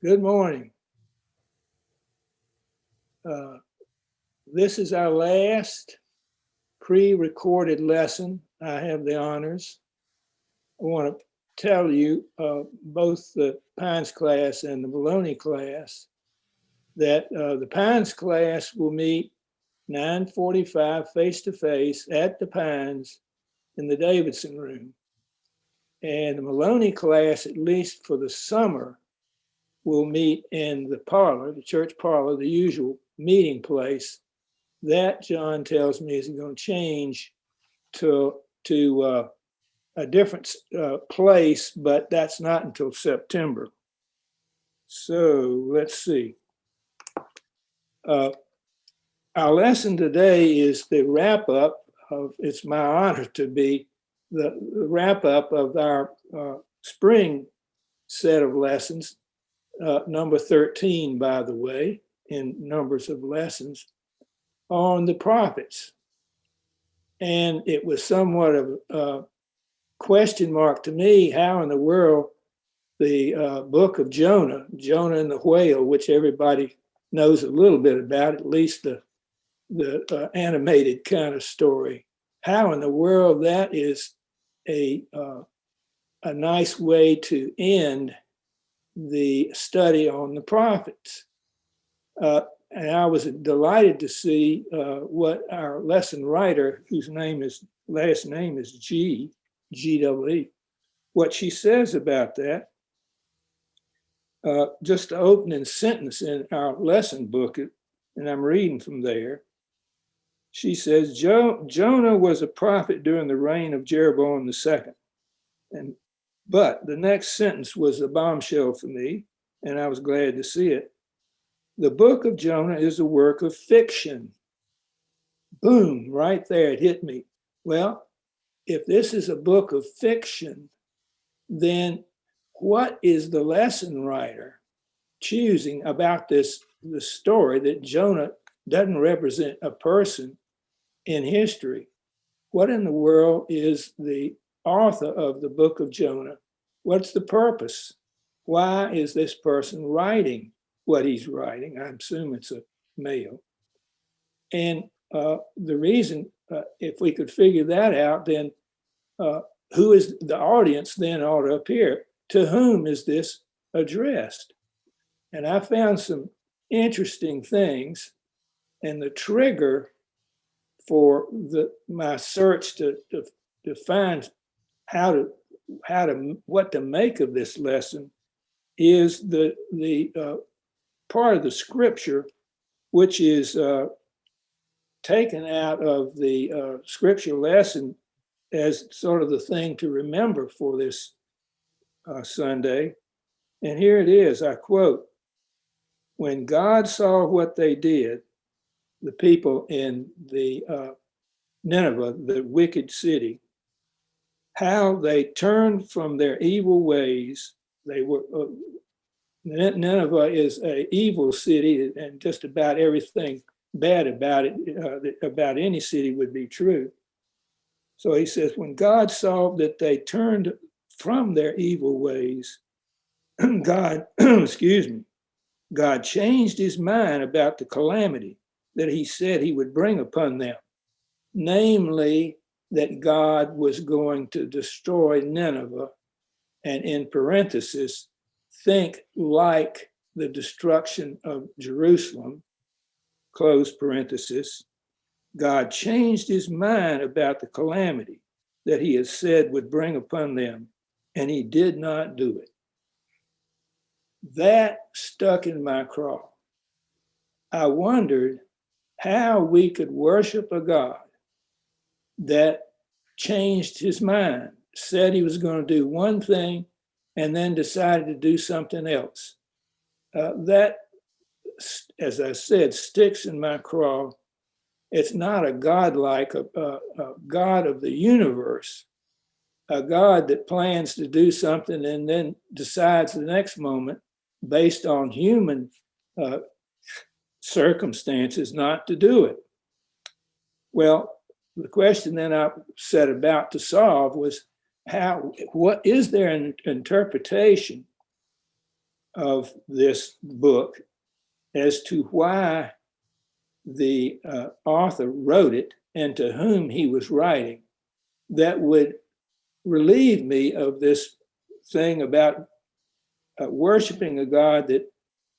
Good morning. This is our last pre-recorded lesson. I have the honors. I want to tell you, both the Pines class and the Maloney class, that the Pines class will meet 9:45 face-to-face at the Pines in the Davidson room. And the Maloney class, at least for the summer, will meet in the parlor, the church parlor, the usual meeting place. That, John tells me, is going to change to a different place, but that's not until September. So let's see. Our lesson today is the wrap up of, it's my honor to be the wrap up of our spring set of lessons, number 13, by the way, in numbers of lessons, on the prophets. And it was somewhat of a question mark to me, how in the world the book of Jonah and the whale, which everybody knows a little bit about, at least the animated kind of story, how in the world that is a nice way to end the study on the prophets. And I was delighted to see what our lesson writer, whose last name is G-E-E, what she says about that. Just the opening sentence in our lesson book, and I'm reading from there. She says, Jonah was a prophet during the reign of Jeroboam II. But the next sentence was a bombshell for me, and I was glad to see it. The book of Jonah is a work of fiction. Boom, right there, it hit me. Well, if this is a book of fiction, then what is the lesson writer choosing about the story that Jonah doesn't represent a person in history? What in the world is the author of the book of Jonah? What's the purpose? Why is this person writing what he's writing? I assume it's a male. And the reason, if we could figure that out, then who is the audience then ought to appear? To whom is this addressed? And I found some interesting things, and the trigger for my search to find what to make of this lesson is the part of the scripture which is taken out of the scripture lesson as sort of the thing to remember for this Sunday. And here it is, I quote, "When God saw what they did, the people in the Nineveh, the wicked city, how they turned from their evil ways." They were Nineveh is an evil city, and just about everything bad about it, about any city, would be true. So he says, when God saw that they turned from their evil ways, God, excuse me, God changed his mind about the calamity that he said he would bring upon them, namely that God was going to destroy Nineveh, and in parenthesis, think like the destruction of Jerusalem, close parenthesis. God changed his mind about the calamity that he had said would bring upon them, and he did not do it. That stuck in my craw. I wondered how we could worship a God that changed his mind, said he was going to do one thing, and then decided to do something else. That, as I said, sticks in my craw. It's not a God like a God of the universe, a God that plans to do something and then decides the next moment, based on human circumstances, not to do it. Well, the question then I set about to solve was, what is there an interpretation of this book as to why the author wrote it and to whom he was writing, that would relieve me of this thing about worshiping a God that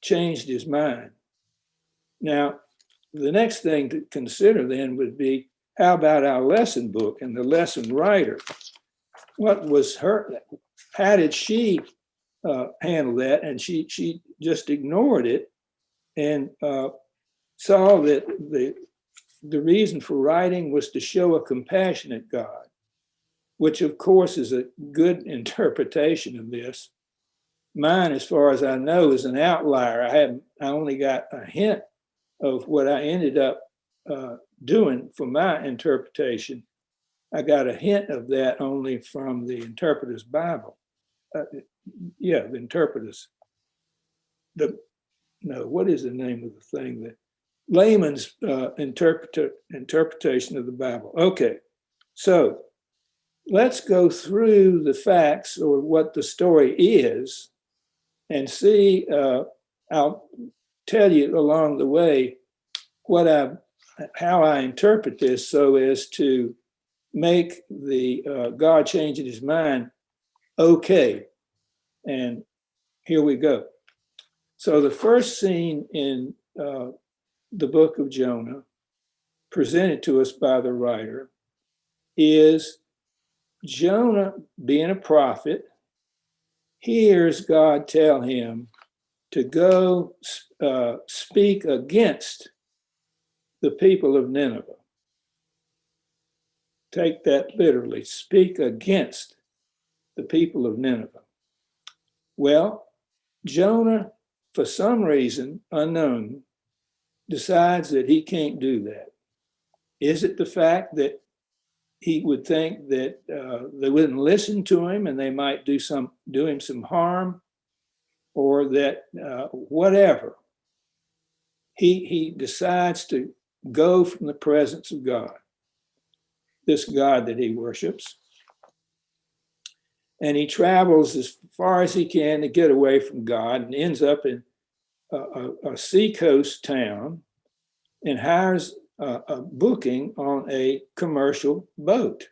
changed his mind. Now, the next thing to consider then would be, how about our lesson book and the lesson writer? What was how did she handle that? And she just ignored it and saw that the reason for writing was to show a compassionate God, which of course is a good interpretation of this. Mine, as far as I know, is an outlier. I only got a hint of what I ended up doing for my interpretation. I got a hint of that only from the Interpreter's Bible. The Interpreter's. What is the name of the thing? The layman's interpretation of the Bible. Okay, so let's go through the facts or what the story is and see. I'll tell you along the way how I interpret this so as to make the God changing his mind okay. And here we go. So the first scene in the book of Jonah, presented to us by the writer, is Jonah, being a prophet, hears God tell him to go speak against the people of Nineveh. Take that literally, speak against the people of Nineveh. Well, Jonah, for some reason unknown, decides that he can't do that. Is it the fact that he would think that they wouldn't listen to him and they might do him some harm, or that whatever? He decides to go from the presence of God, this God that he worships. And he travels as far as he can to get away from God and ends up in a seacoast town and hires a booking on a commercial boat.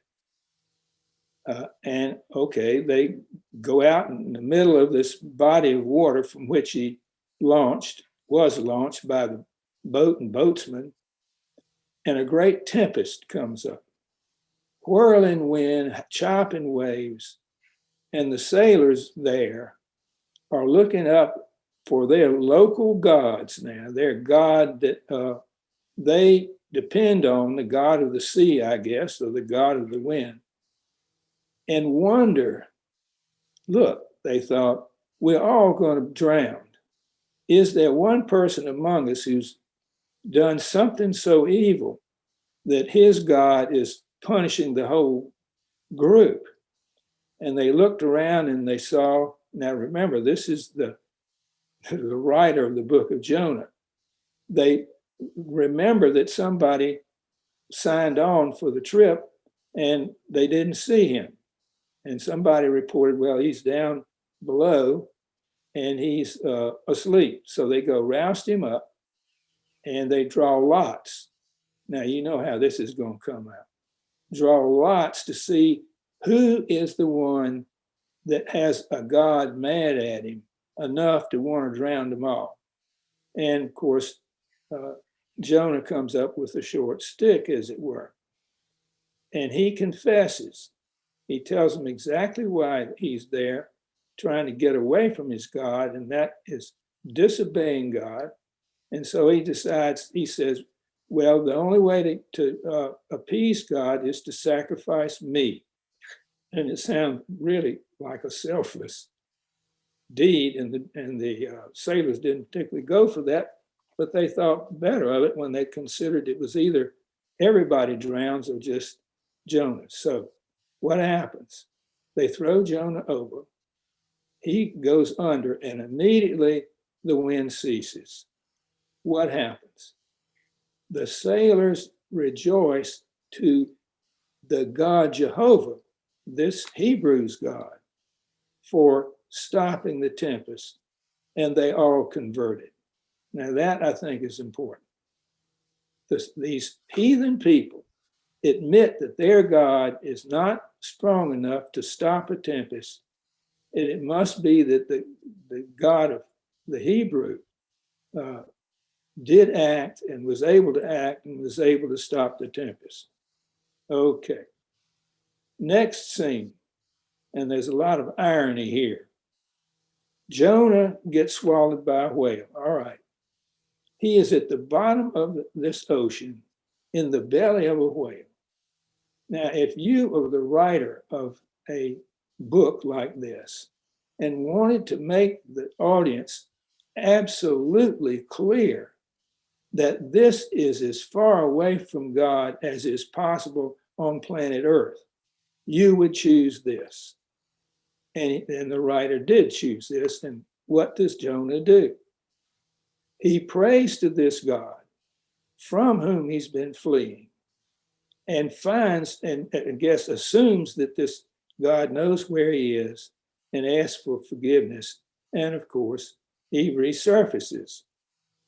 And okay, they go out in the middle of this body of water from which he was launched by the boat and boatsman, and a great tempest comes up. Whirling wind, chopping waves, and the sailors there are looking up for their local gods now, their God that they depend on, the God of the sea, I guess, or the God of the wind, and wonder, look, they thought, we're all going to drown. Is there one person among us who's done something so evil that his God is punishing the whole group? And they looked around and they saw, now remember, this is the writer of the book of Jonah. They remember that somebody signed on for the trip and they didn't see him. And somebody reported, well, he's down below and he's asleep. So they go roust him up and they draw lots. Now, you know how this is going to come out. Draw lots to see who is the one that has a God mad at him enough to want to drown them all. And of course, Jonah comes up with a short stick, as it were. And he confesses. He tells them exactly why he's there, trying to get away from his God, and that is disobeying God. And so he decides, he says, well, the only way to appease God is to sacrifice me. And it sounds really like a selfless deed, and the sailors didn't particularly go for that, but they thought better of it when they considered it was either everybody drowns or just Jonah. So what happens? They throw Jonah over. He goes under, and immediately the wind ceases. What happens? The sailors rejoice to the God Jehovah, this Hebrew's God, for stopping the tempest and they all converted. Now that I think is important. These heathen people admit that their God is not strong enough to stop a tempest, and it must be that the God of the Hebrew did act and was able to act and was able to stop the tempest. Okay. Next scene, and there's a lot of irony here. Jonah gets swallowed by a whale. All right. He is at the bottom of this ocean in the belly of a whale. Now, if you were the writer of a book like this and wanted to make the audience absolutely clear that this is as far away from God as is possible on planet Earth, you would choose this. And the writer did choose this. And what does Jonah do? He prays to this God from whom he's been fleeing and finds and I guess assumes that this God knows where he is and asks for forgiveness. And of course, he resurfaces.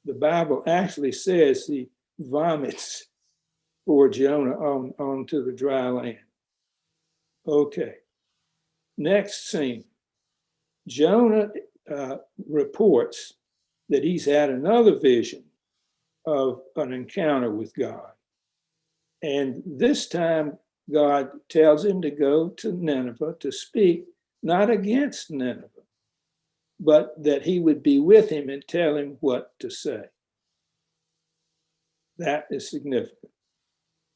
The Bible actually says he vomits for Jonah onto the dry land. Okay. Next scene. Jonah reports that he's had another vision of an encounter with God. And this time, God tells him to go to Nineveh to speak, not against Nineveh, but that he would be with him and tell him what to say. That is significant.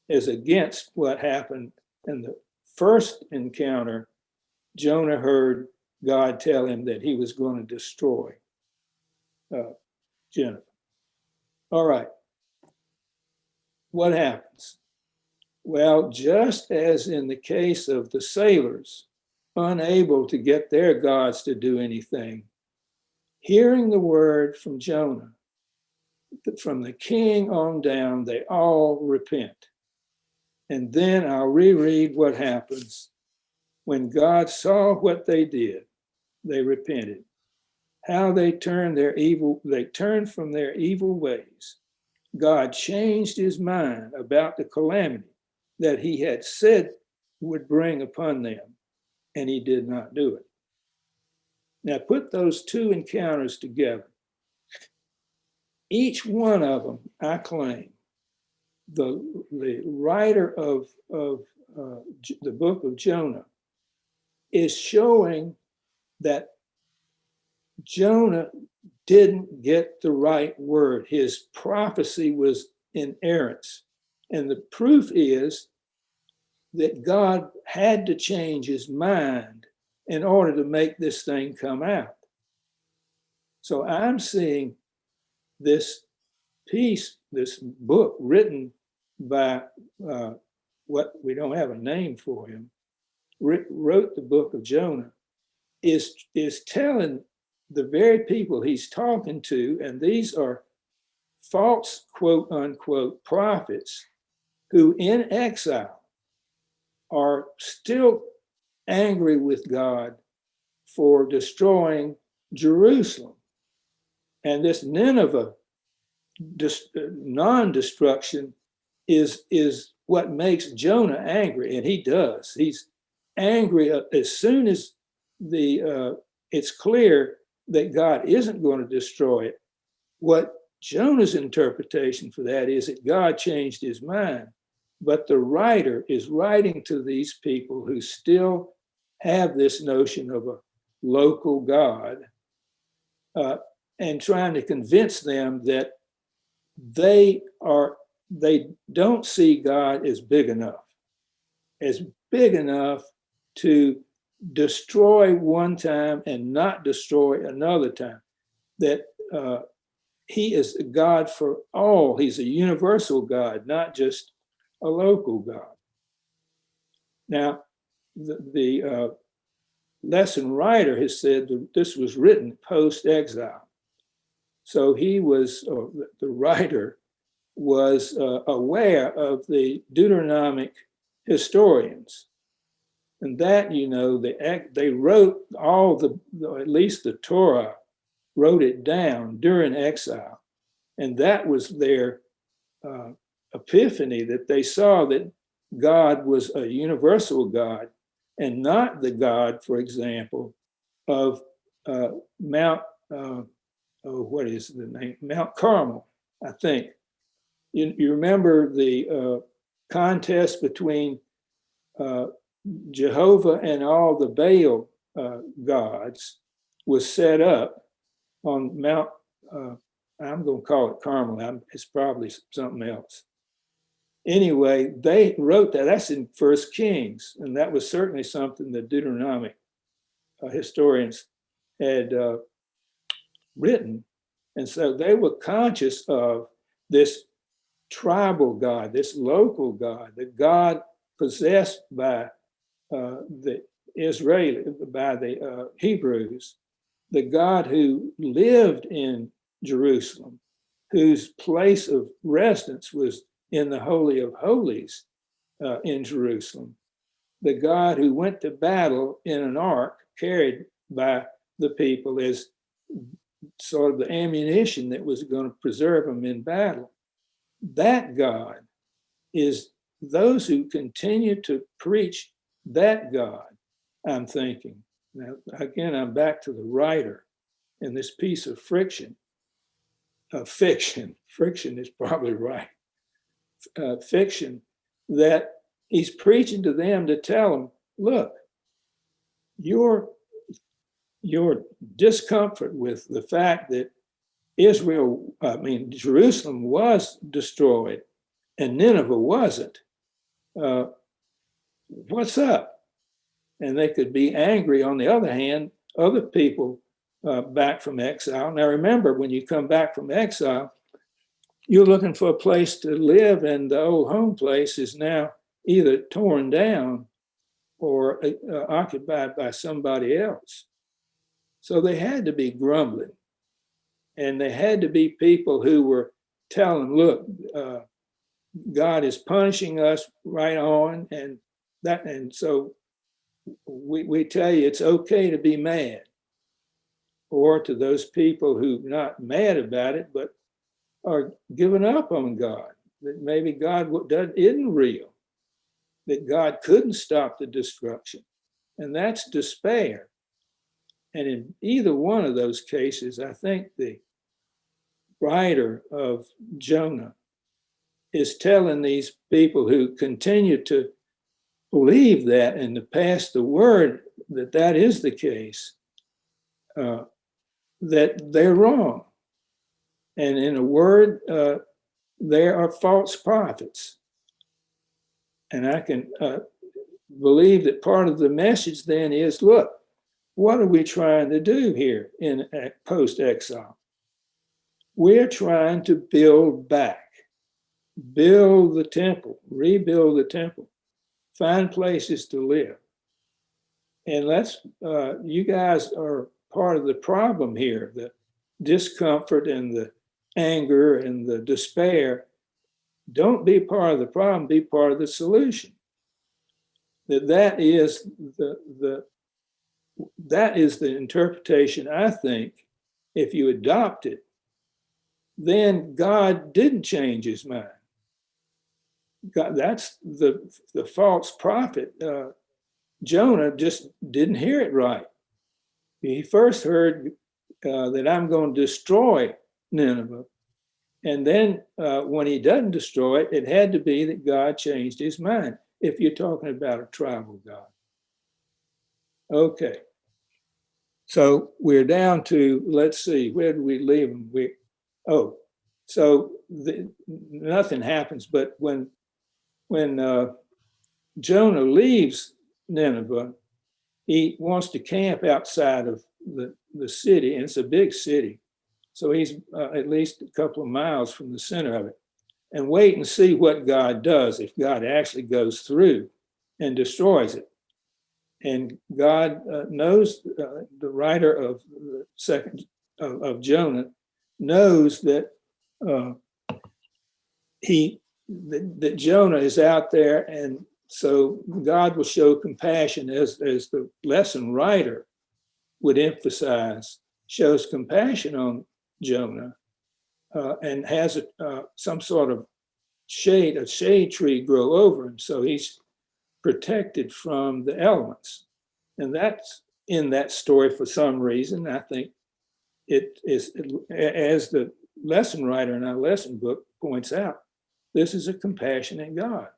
As against what happened in the first encounter, Jonah heard God tell him that he was going to destroy Nineveh. All right. What happens? Well, just as in the case of the sailors, unable to get their gods to do anything, hearing the word from Jonah, from the king on down, they all repent. And then I'll reread what happens. When God saw what they did, they repented. How they turned from their evil ways. God changed his mind about the calamity that he had said would bring upon them, and he did not do it. Now put those two encounters together. Each one of them, I claim, the writer of the book of Jonah is showing that Jonah didn't get the right word. His prophecy was inerrant. And the proof is that God had to change his mind in order to make this thing come out. So I'm seeing this piece, this book written by what we don't have a name for him, wrote the book of Jonah, is telling the very people he's talking to, and these are false, quote unquote, prophets who in exile are still angry with God for destroying Jerusalem. And this Nineveh non-destruction is what makes Jonah angry, and he does. He's angry as soon as it's clear that God isn't going to destroy it. What Jonah's interpretation for that is that God changed his mind, but the writer is writing to these people who still have this notion of a local God and trying to convince them that they don't see God as big enough to destroy one time and not destroy another time. That he is a God for all. He's a universal God, not just a local God. Now, the lesson writer has said that this was written post-exile. So he was, the writer was aware of the Deuteronomic historians. And that, they wrote all at least the Torah wrote it down during exile. And that was their epiphany, that they saw that God was a universal God and not the God, for example, of Mount, what is the name? Mount Carmel, I think. You remember the contest between Jehovah and all the Baal gods was set up on Mount, I'm going to call it Carmel. It's probably something else. Anyway, they wrote that. That's in First Kings, and that was certainly something that Deuteronomic historians had written. And so they were conscious of this tribal God, this local God, the God possessed by the Israeli, by the Hebrews, the God who lived in Jerusalem, whose place of residence was in the Holy of Holies in Jerusalem, the God who went to battle in an ark carried by the people as sort of the ammunition that was going to preserve them in battle. That God is those who continue to preach that God, I'm thinking. Now, again, I'm back to the writer in this piece of fiction. Friction is probably right. Fiction, that he's preaching to them to tell them, look, your discomfort with the fact that Jerusalem was destroyed and Nineveh wasn't. What's up? And they could be angry. On the other hand, other people back from exile. Now, remember, when you come back from exile, you're looking for a place to live, and the old home place is now either torn down or occupied by somebody else. So they had to be grumbling. And they had to be people who were telling, look, God is punishing us right on. And so we tell you it's okay to be mad. Or to those people who are not mad about it, but are giving up on God, that maybe God isn't real, that God couldn't stop the destruction. And that's despair. And in either one of those cases, I think the writer of Jonah is telling these people who continue to believe that and to pass the word that that is the case, that they're wrong. And in a word, there are false prophets. And I can believe that part of the message then is, look, what are we trying to do here in post-exile? We're trying to build back, build the temple, rebuild the temple, find places to live. And you guys are part of the problem here, the discomfort and the anger and the despair. Don't be part of the problem, be part of the solution. That is the interpretation, I think, if you adopt it, then God didn't change his mind. God, that's the false prophet. Jonah just didn't hear it right. He first heard that I'm going to destroy Nineveh. And then when he doesn't destroy it, it had to be that God changed his mind, if you're talking about a tribal God. Okay. So we're down to, let's see, where do we leave them? Nothing happens. But when Jonah leaves Nineveh, he wants to camp outside of the city, and it's a big city. So he's at least a couple of miles from the center of it, and wait and see what God does, if God actually goes through and destroys it. And God knows, the writer of the second of Jonah knows that that Jonah is out there, and so God will show compassion, as the lesson writer would emphasize, shows compassion on Jonah and has some sort of a shade tree grow over him. So he's protected from the elements. And that's in that story for some reason. I think it is, as the lesson writer in our lesson book points out, this is a compassionate God.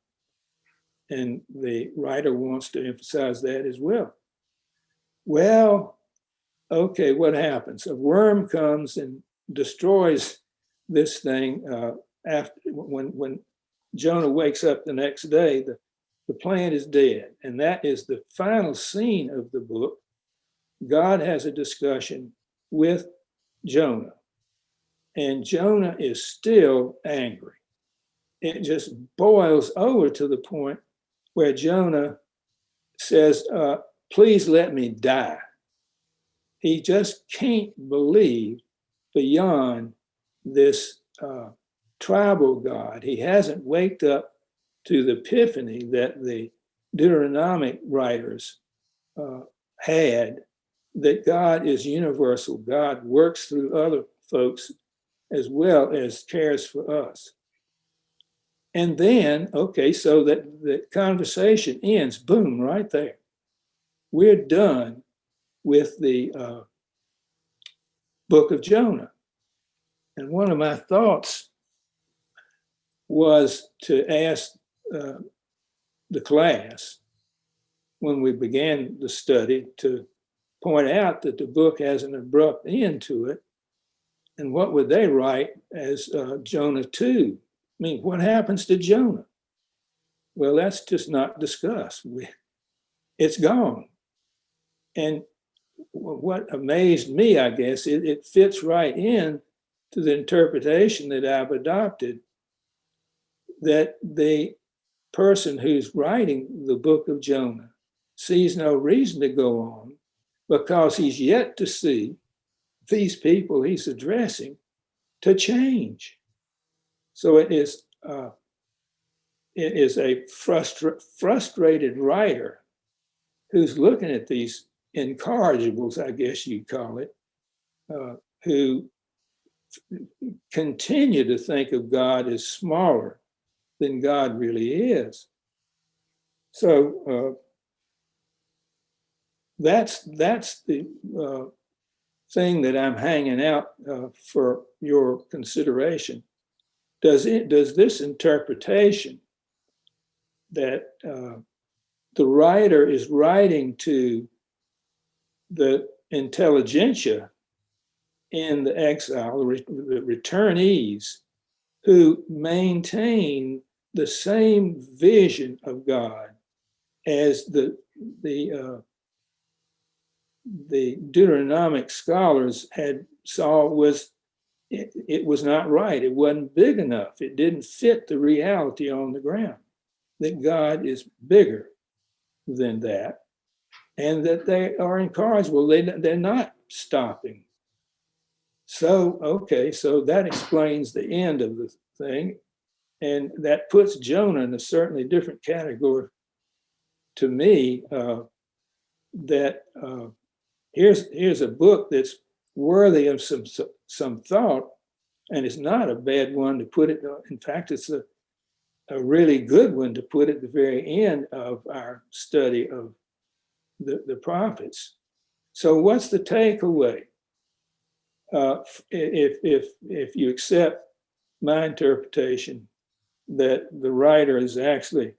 And the writer wants to emphasize that as well. Well, okay, what happens? A worm comes and destroys this thing after when Jonah wakes up the next day, the plant is dead. And that is the final scene of the book. God has a discussion with Jonah, and Jonah is still angry. It just boils over to the point where Jonah says, please let me die. He just can't believe beyond this tribal God. He hasn't waked up to the epiphany that the Deuteronomic writers had, that God is universal. God works through other folks as well as cares for us. And then, okay, so that the conversation ends, boom, right there. We're done with the book of Jonah. And one of my thoughts was to ask the class when we began the study to point out that the book has an abrupt end to it. And what would they write as Jonah 2? I mean, what happens to Jonah? Well, that's just not discussed. It's gone. And what amazed me, I guess, it fits right in to the interpretation that I've adopted, that the person who's writing the book of Jonah sees no reason to go on because he's yet to see these people he's addressing to change. So it is a frustrated writer who's looking at these incorrigibles, I guess you'd call it, who continue to think of God as smaller than God really is. So that's the thing that I'm hanging out for your consideration. Does this interpretation that the writer is writing to the intelligentsia in the exile, the returnees who maintain the same vision of God as the Deuteronomic scholars had saw was it was not right. It wasn't big enough. It didn't fit the reality on the ground, that God is bigger than that, and that they are incorrigible. They're not stopping. So, okay, so that explains the end of the thing. And that puts Jonah in a certainly different category to me, that here's a book that's worthy of some thought, and it's not a bad one to put it. In fact, it's a really good one to put at the very end of our study of the prophets. So what's the takeaway? If you accept my interpretation that the writer is actually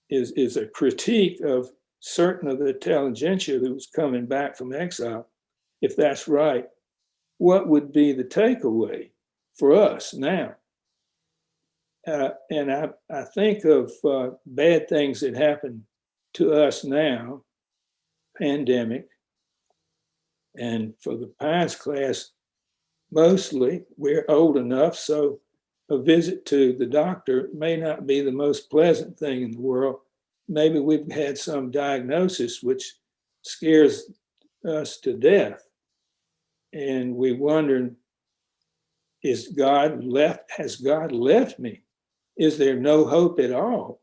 is a critique of certain of the intelligentsia who's coming back from exile, if that's right, what would be the takeaway for us now? And I think of bad things that happen to us now, pandemic, and for the Pines class, mostly we're old enough, so a visit to the doctor may not be the most pleasant thing in the world. Maybe we've had some diagnosis which scares us to death. And we wonder, has God left me? Is there no hope at all?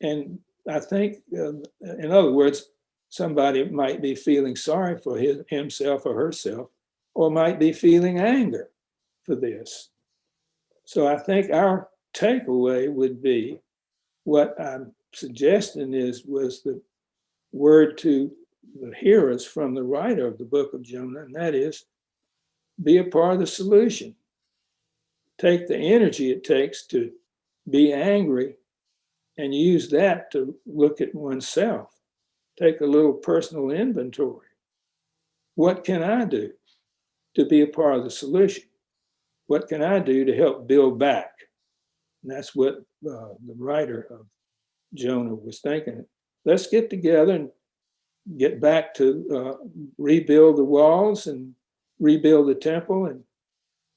And I think, in other words, somebody might be feeling sorry for himself or herself, or might be feeling anger for this. So I think our takeaway would be, what I'm suggesting was the word to the hearers from the writer of the book of Jonah, and that is, be a part of the solution. Take the energy it takes to be angry and use that to look at oneself. Take a little personal inventory. What can I do to be a part of the solution? What can I do to help build back? And that's what the writer of Jonah was thinking. Let's get together and get back to rebuild the walls and rebuild the temple, and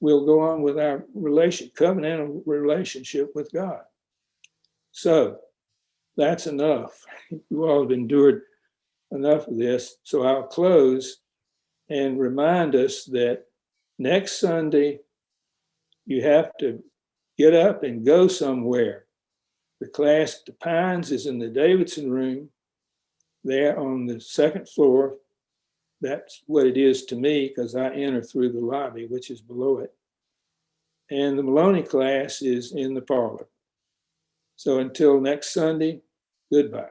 we'll go on with our covenantal relationship with God. So that's enough. You all have endured enough of this. So I'll close and remind us that next Sunday, you have to get up and go somewhere. The class, the Pines, is in the Davidson room there on the second floor. That's what it is to me, because I enter through the lobby, which is below it. And the Maloney class is in the parlor. So until next Sunday, goodbye.